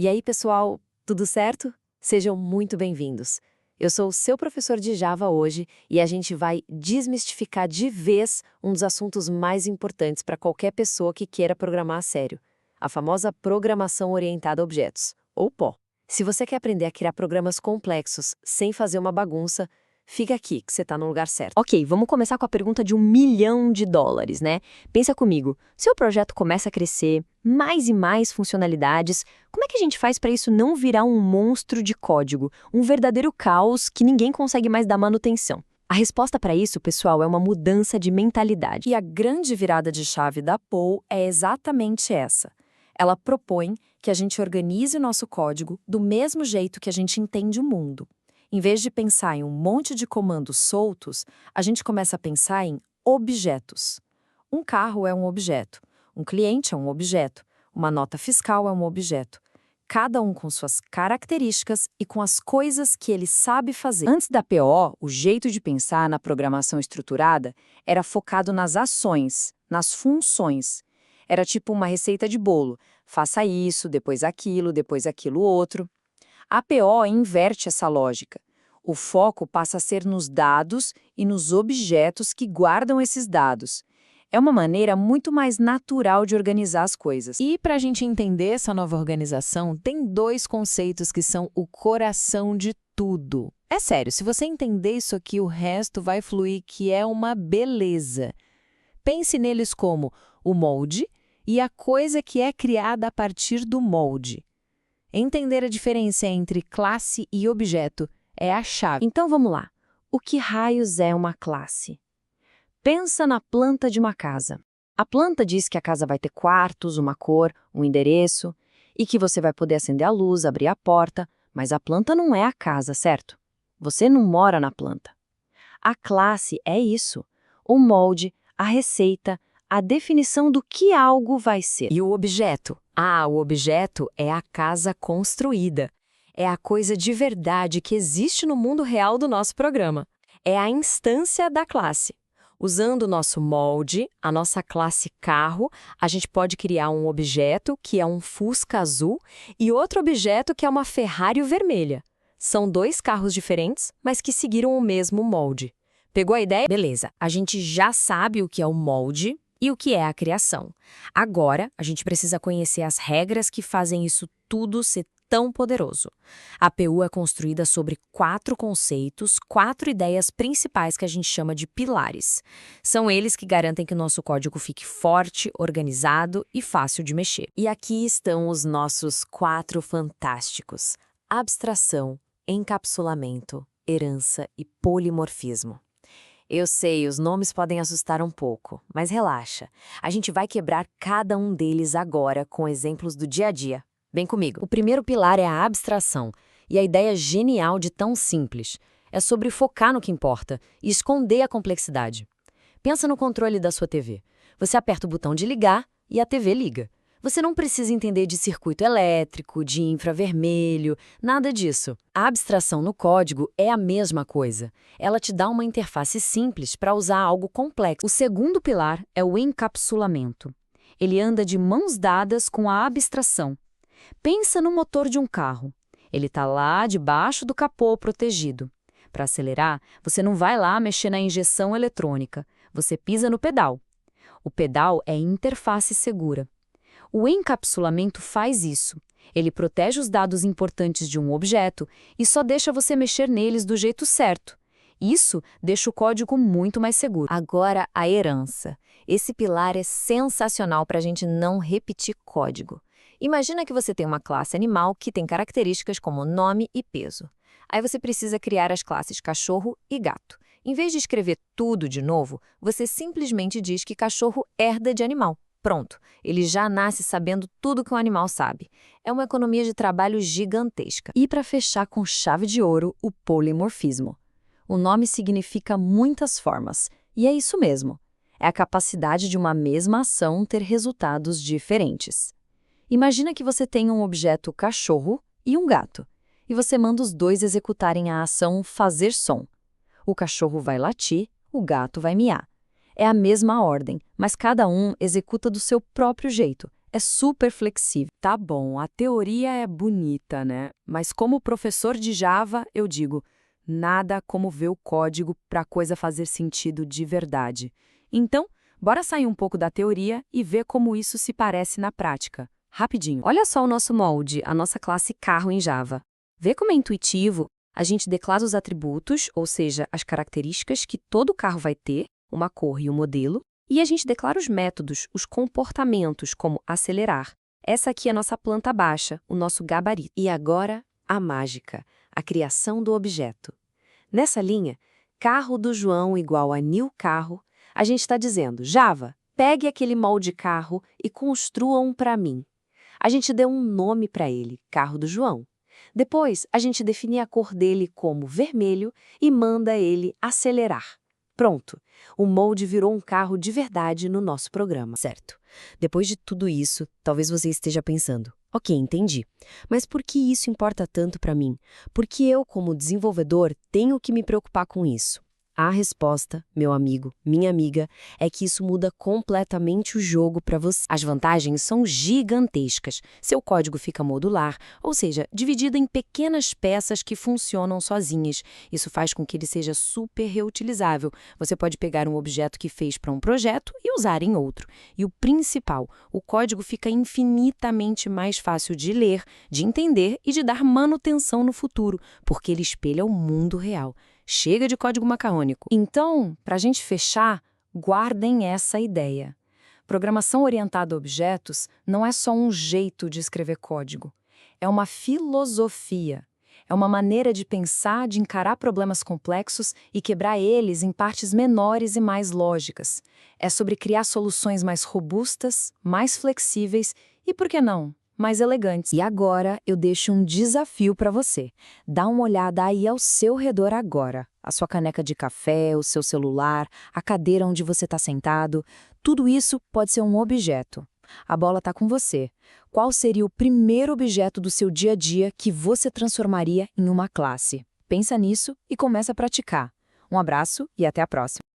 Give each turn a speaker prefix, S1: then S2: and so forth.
S1: E aí, pessoal, tudo certo? Sejam muito bem-vindos. Eu sou o seu professor de Java hoje e a gente vai desmistificar de vez um dos assuntos mais importantes para qualquer pessoa que queira programar a sério, a famosa programação orientada a objetos, ou PO. Se você quer aprender a criar programas complexos sem fazer uma bagunça, fica aqui que você está no lugar certo.
S2: Ok, vamos começar com a pergunta de $1 milhão, né? Pensa comigo, seu projeto começa a crescer, mais e mais funcionalidades, como é que a gente faz para isso não virar um monstro de código, um verdadeiro caos que ninguém consegue mais dar manutenção? A resposta para isso, pessoal, é uma mudança de mentalidade.
S3: E a grande virada de chave da POU é exatamente essa. Ela propõe que a gente organize o nosso código do mesmo jeito que a gente entende o mundo. Em vez de pensar em um monte de comandos soltos, a gente começa a pensar em objetos. Um carro é um objeto, um cliente é um objeto, uma nota fiscal é um objeto. Cada um com suas características e com as coisas que ele sabe fazer.
S2: Antes da PO, o jeito de pensar na programação estruturada era focado nas ações, nas funções. Era tipo uma receita de bolo. Faça isso, depois aquilo outro. A PO inverte essa lógica. O foco passa a ser nos dados e nos objetos que guardam esses dados. É uma maneira muito mais natural de organizar as coisas.
S4: E para a gente entender essa nova organização, tem dois conceitos que são o coração de tudo. É sério, se você entender isso aqui, o resto vai fluir, que é uma beleza. Pense neles como o molde e a coisa que é criada a partir do molde. Entender a diferença entre classe e objeto é a chave.
S1: Então vamos lá. O que raios é uma classe? Pensa na planta de uma casa. A planta diz que a casa vai ter quartos, uma cor, um endereço e que você vai poder acender a luz, abrir a porta, mas a planta não é a casa, certo? Você não mora na planta. A classe é isso: o molde, a receita, a definição do que algo vai ser.
S2: E o objeto? O objeto é a casa construída. É a coisa de verdade que existe no mundo real do nosso programa. É a instância da classe. Usando o nosso molde, a nossa classe carro, a gente pode criar um objeto que é um Fusca azul e outro objeto que é uma Ferrari vermelha. São dois carros diferentes, mas que seguiram o mesmo molde. Pegou a ideia?
S3: Beleza, a gente já sabe o que é o molde e o que é a criação. Agora, a gente precisa conhecer as regras que fazem isso tudo ser tão poderoso. A PU é construída sobre 4 conceitos, 4 ideias principais que a gente chama de pilares. São eles que garantem que o nosso código fique forte, organizado e fácil de mexer.
S1: E aqui estão os nossos 4 fantásticos: abstração, encapsulamento, herança e polimorfismo. Eu sei, os nomes podem assustar um pouco, mas relaxa. A gente vai quebrar cada um deles agora com exemplos do dia a dia. Vem comigo. O primeiro pilar é a abstração, e a ideia genial de tão simples. É sobre focar no que importa e esconder a complexidade. Pensa no controle da sua TV. Você aperta o botão de ligar e a TV liga. Você não precisa entender de circuito elétrico, de infravermelho, nada disso. A abstração no código é a mesma coisa. Ela te dá uma interface simples para usar algo complexo. O segundo pilar é o encapsulamento. Ele anda de mãos dadas com a abstração. Pensa no motor de um carro. Ele está lá debaixo do capô protegido. Para acelerar, você não vai lá mexer na injeção eletrônica. Você pisa no pedal. O pedal é interface segura. O encapsulamento faz isso. Ele protege os dados importantes de um objeto e só deixa você mexer neles do jeito certo. Isso deixa o código muito mais seguro.
S3: Agora, a herança. Esse pilar é sensacional para a gente não repetir código. Imagina que você tem uma classe animal que tem características como nome e peso. Aí você precisa criar as classes cachorro e gato. Em vez de escrever tudo de novo, você simplesmente diz que cachorro herda de animal. Pronto, ele já nasce sabendo tudo que um animal sabe. É uma economia de trabalho gigantesca.
S1: E para fechar com chave de ouro, o polimorfismo. O nome significa muitas formas, e é isso mesmo. É a capacidade de uma mesma ação ter resultados diferentes. Imagina que você tem um objeto cachorro e um gato, e você manda os dois executarem a ação fazer som. O cachorro vai latir, o gato vai miar. É a mesma ordem, mas cada um executa do seu próprio jeito.
S2: é super flexível.
S3: Tá bom, a teoria é bonita, né? Mas como professor de Java, eu digo, nada como ver o código para a coisa fazer sentido de verdade. Então, bora sair um pouco da teoria e ver como isso se parece na prática. Rapidinho.
S2: Olha só o nosso molde, a nossa classe carro em Java. Vê como é intuitivo? A gente declara os atributos, ou seja, as características que todo carro vai ter, uma cor e um modelo, e a gente declara os métodos, os comportamentos, como acelerar. Essa aqui é a nossa planta baixa, o nosso gabarito.
S1: E agora, a mágica, a criação do objeto. Nessa linha, carro do João igual a new carro, a gente está dizendo, Java, pegue aquele molde carro e construa um para mim. A gente deu um nome para ele, carro do João. Depois, a gente define a cor dele como vermelho e manda ele acelerar. Pronto, o molde virou um carro de verdade no nosso programa.
S2: Certo. Depois de tudo isso, talvez você esteja pensando, ok, entendi. Mas por que isso importa tanto para mim? Por que eu, como desenvolvedor, tenho que me preocupar com isso? A resposta, meu amigo, minha amiga, é que isso muda completamente o jogo para você. As vantagens são gigantescas. Seu código fica modular, ou seja, dividido em pequenas peças que funcionam sozinhas. Isso faz com que ele seja super reutilizável. Você pode pegar um objeto que fez para um projeto e usar em outro. E o principal, o código fica infinitamente mais fácil de ler, de entender e de dar manutenção no futuro, porque ele espelha o mundo real. Chega de código macarrônico.
S3: Então, para a gente fechar, guardem essa ideia. Programação orientada a objetos não é só um jeito de escrever código. É uma filosofia. É uma maneira de pensar, de encarar problemas complexos e quebrar eles em partes menores e mais lógicas. É sobre criar soluções mais robustas, mais flexíveis e, por que não, mais elegantes.
S2: E agora eu deixo um desafio para você. Dá uma olhada aí ao seu redor agora. A sua caneca de café, o seu celular, a cadeira onde você está sentado. Tudo isso pode ser um objeto. A bola está com você. Qual seria o primeiro objeto do seu dia a dia que você transformaria em uma classe? Pensa nisso e começa a praticar. Um abraço e até a próxima.